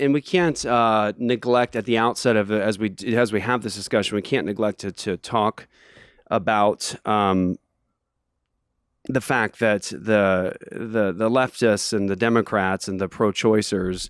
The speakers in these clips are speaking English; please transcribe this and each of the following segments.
and we can't neglect at the outset of as we have this discussion, we can't neglect to talk about the fact that the leftists and the Democrats and the pro-choicers,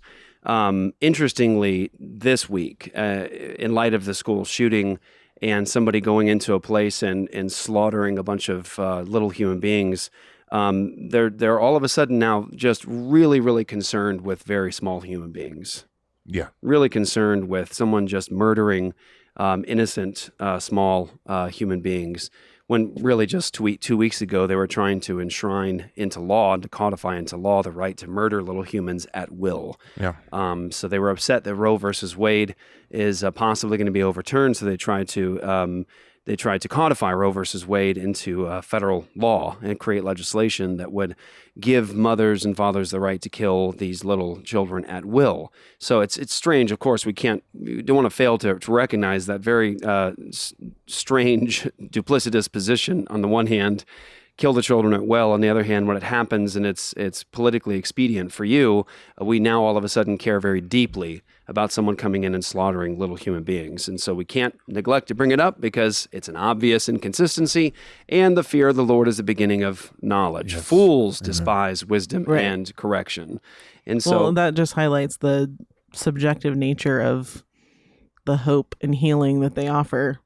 interestingly, this week, in light of the school shooting and somebody going into a place and slaughtering a bunch of little human beings, they're all of a sudden now just really, really concerned with very small human beings. Yeah. Really concerned with someone just murdering innocent, small human beings. When really just 2 weeks ago, they were trying to enshrine into law and to codify into law the right to murder little humans at will. Yeah. So they were upset that Roe versus Wade is possibly going to be overturned. So they tried to codify Roe versus Wade into federal law and create legislation that would give mothers and fathers the right to kill these little children at will. So it's strange. Of course, we don't want to fail to recognize that very strange, duplicitous position. On the one hand, kill the children at will. On the other hand, when it happens and it's politically expedient for you, we now all of a sudden care very deeply about someone coming in and slaughtering little human beings. And so we can't neglect to bring it up because it's an obvious inconsistency, and the fear of the Lord is the beginning of knowledge. Yes. Fools despise wisdom and correction. And so that just highlights the subjective nature of the hope and healing that they offer.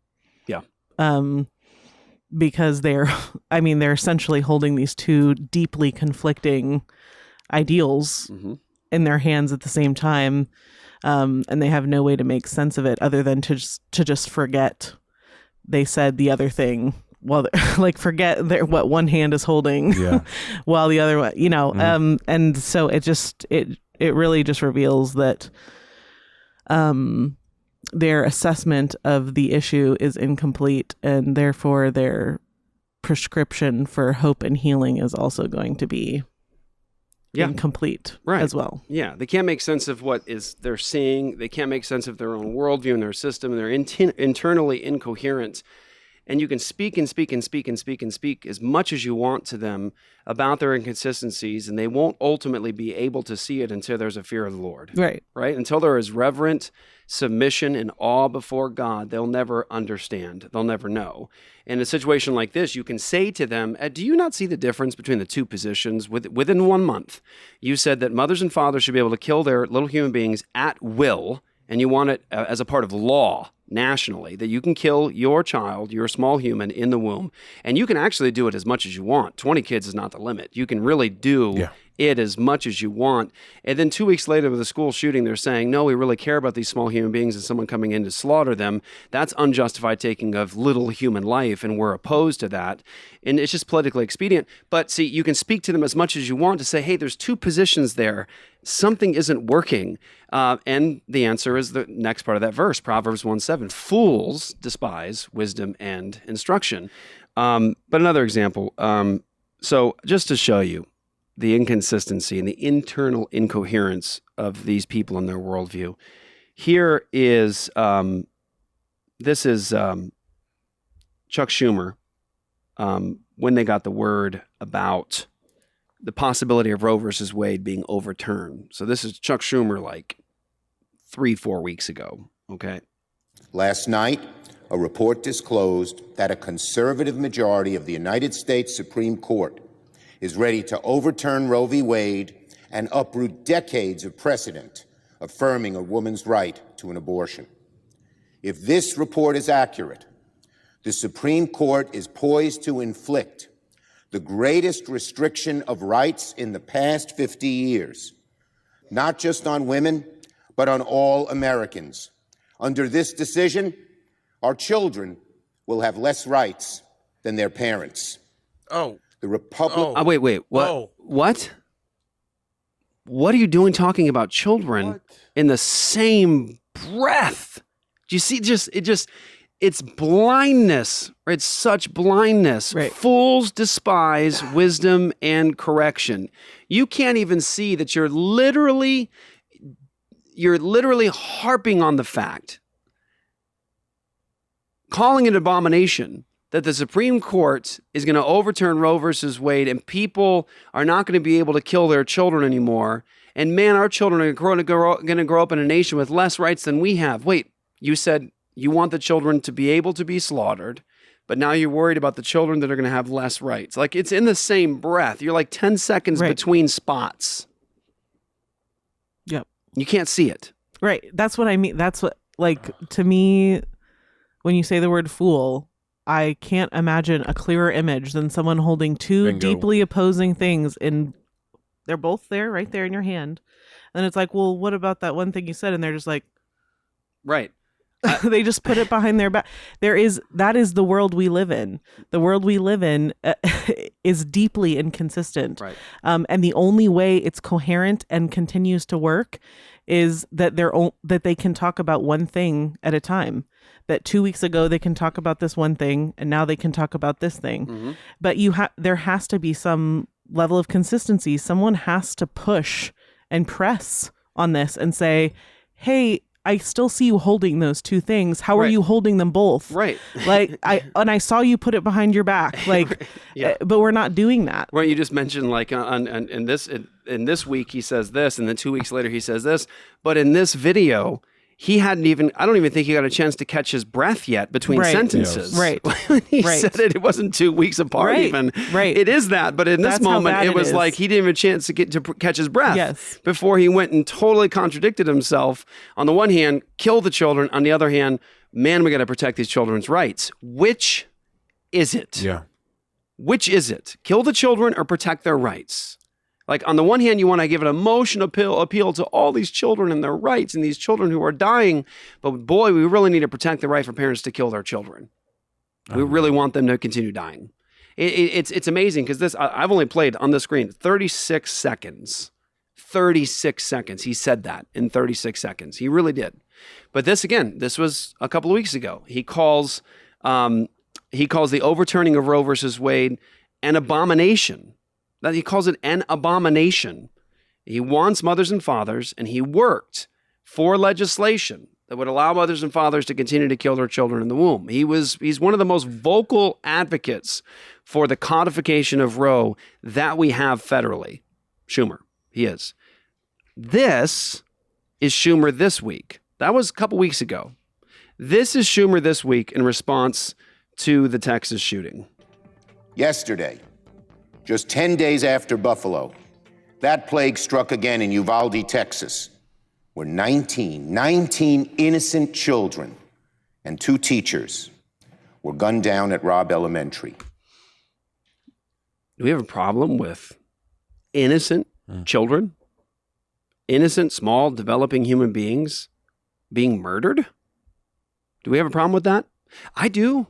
Yeah. Because they're essentially holding these two deeply conflicting ideals in their hands at the same time. And they have no way to make sense of it other than to just forget they said the other thing. Well, like forget what one hand is holding while the other one, and so it really just reveals that their assessment of the issue is incomplete, and therefore their prescription for hope and healing is also going to be incomplete as well. Yeah, they can't make sense of what they're seeing. They can't make sense of their own worldview and their system. And they're internally incoherent. And you can speak and speak and speak and speak and speak as much as you want to them about their inconsistencies, and they won't ultimately be able to see it until there's a fear of the Lord. Right. Until there is reverent submission and awe before God, they'll never understand. They'll never know. In a situation like this, you can say to them, do you not see the difference between the two positions? Within 1 month, you said that mothers and fathers should be able to kill their little human beings at will, and you want it as a part of law nationally, that you can kill your child, your small human in the womb, and you can actually do it as much as you want. 20 kids is not the limit. You can really do it as much as you want. And then 2 weeks later with the school shooting, they're saying, no, we really care about these small human beings and someone coming in to slaughter them. That's unjustified taking of little human life, and we're opposed to that. And it's just politically expedient. But see, you can speak to them as much as you want to say, hey, there's two positions there. Something isn't working. And the answer is the next part of that verse, Proverbs 1:7. Fools despise wisdom and instruction. But another example. So just to show you the inconsistency and the internal incoherence of these people and their worldview, here is, this is Chuck Schumer when they got the word about the possibility of Roe versus Wade being overturned. So this is Chuck Schumer like 3-4 weeks ago, okay? Last night, a report disclosed that a conservative majority of the United States Supreme Court is ready to overturn Roe v. Wade and uproot decades of precedent affirming a woman's right to an abortion. If this report is accurate, the Supreme Court is poised to inflict the greatest restriction of rights in the past 50 years, not just on women, but on all Americans. Under this decision, our children will have less rights than their parents. Oh. The Republic... Oh, wait. What? Oh. What? What are you doing talking about children in the same breath? Do you see it's blindness, right? It's such blindness. Right. Fools despise wisdom and correction. You can't even see that you're literally harping on the fact, calling it abomination, that the Supreme Court is going to overturn Roe versus Wade and people are not going to be able to kill their children anymore. And man, our children are going to grow up in a nation with less rights than we have. Wait, you said you want the children to be able to be slaughtered, but now you're worried about the children that are going to have less rights. Like, it's in the same breath. You're like 10 seconds between spots. Yep. You can't see it. Right. That's what I mean. That's what, like, to me, when you say the word fool, I can't imagine a clearer image than someone holding two deeply opposing things in, they're both there, right there in your hand. And it's like, well, what about that one thing you said? And they're just like, right. They just put it behind their back. That is the world we live in. The world we live in is deeply inconsistent. Right. And the only way it's coherent and continues to work is that they can talk about one thing at a time. That 2 weeks ago they can talk about this one thing, and now they can talk about this thing. Mm-hmm. But there has to be some level of consistency. Someone has to push and press on this and say, "Hey, I still see you holding those two things. How are you holding them both?" Right. Like I saw you put it behind your back. Like, but we're not doing that. Well, you just mentioned like in this week he says this, and then 2 weeks later he says this. But in this video, he hadn't even. I don't even think he got a chance to catch his breath yet between sentences. Yes. Right. When he said it wasn't 2 weeks apart. Even. Right. It is that, but in this moment, it was like he didn't have a chance to catch his breath before he went and totally contradicted himself. On the one hand, kill the children. On the other hand, man, we got to protect these children's rights. Which is it? Yeah. Which is it? Kill the children or protect their rights? Like, on the one hand, you want to give an emotional appeal to all these children and their rights and these children who are dying. But boy, we really need to protect the right for parents to kill their children. We really want them to continue dying. It's amazing because I've only played on the screen 36 seconds. 36 seconds. He said that in 36 seconds. He really did. But this was a couple of weeks ago. He calls the overturning of Roe versus Wade an abomination. That he calls it an abomination. He wants mothers and fathers, and he worked for legislation that would allow mothers and fathers to continue to kill their children in the womb. He's one of the most vocal advocates for the codification of Roe that we have federally. Schumer, he is. This is Schumer this week. That was a couple weeks ago. This is Schumer this week in response to the Texas shooting. Yesterday, just 10 days after Buffalo, that plague struck again in Uvalde, Texas, where 19 innocent children and 2 teachers were gunned down at Robb Elementary. Do we have a problem with innocent children? Innocent, small, developing human beings being murdered? Do we have a problem with that? I do.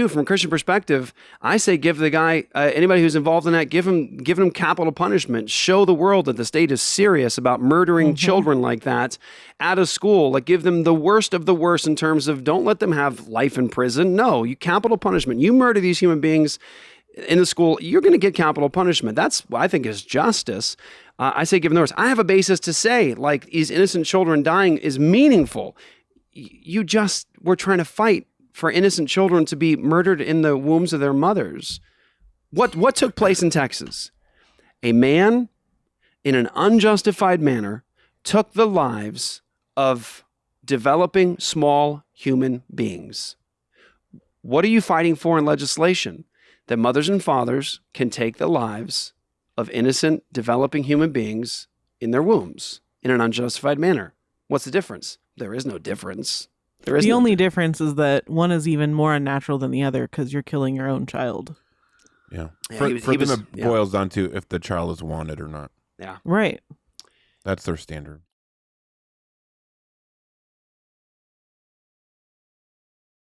From a Christian perspective. I say give the guy, anybody who's involved in that, give him capital punishment. Show the world that the state is serious about murdering children like that out of school. Like, give them the worst of the worst in terms of don't let them have life in prison. No, you capital punishment. You murder these human beings in the school, you're going to get capital punishment. That's what I think is justice. I say give them the worst. I have a basis to say, like, these innocent children dying is meaningful. We're trying to fight for innocent children to be murdered in the wombs of their mothers. What took place in Texas? A man, in an unjustified manner, took the lives of developing small human beings. What are you fighting for in legislation? That mothers and fathers can take the lives of innocent, developing human beings in their wombs in an unjustified manner. What's the difference? There is no difference. The only difference is that one is even more unnatural than the other because you're killing your own child. Yeah. For them, it boils down to if the child is wanted or not. Yeah. Right. That's their standard.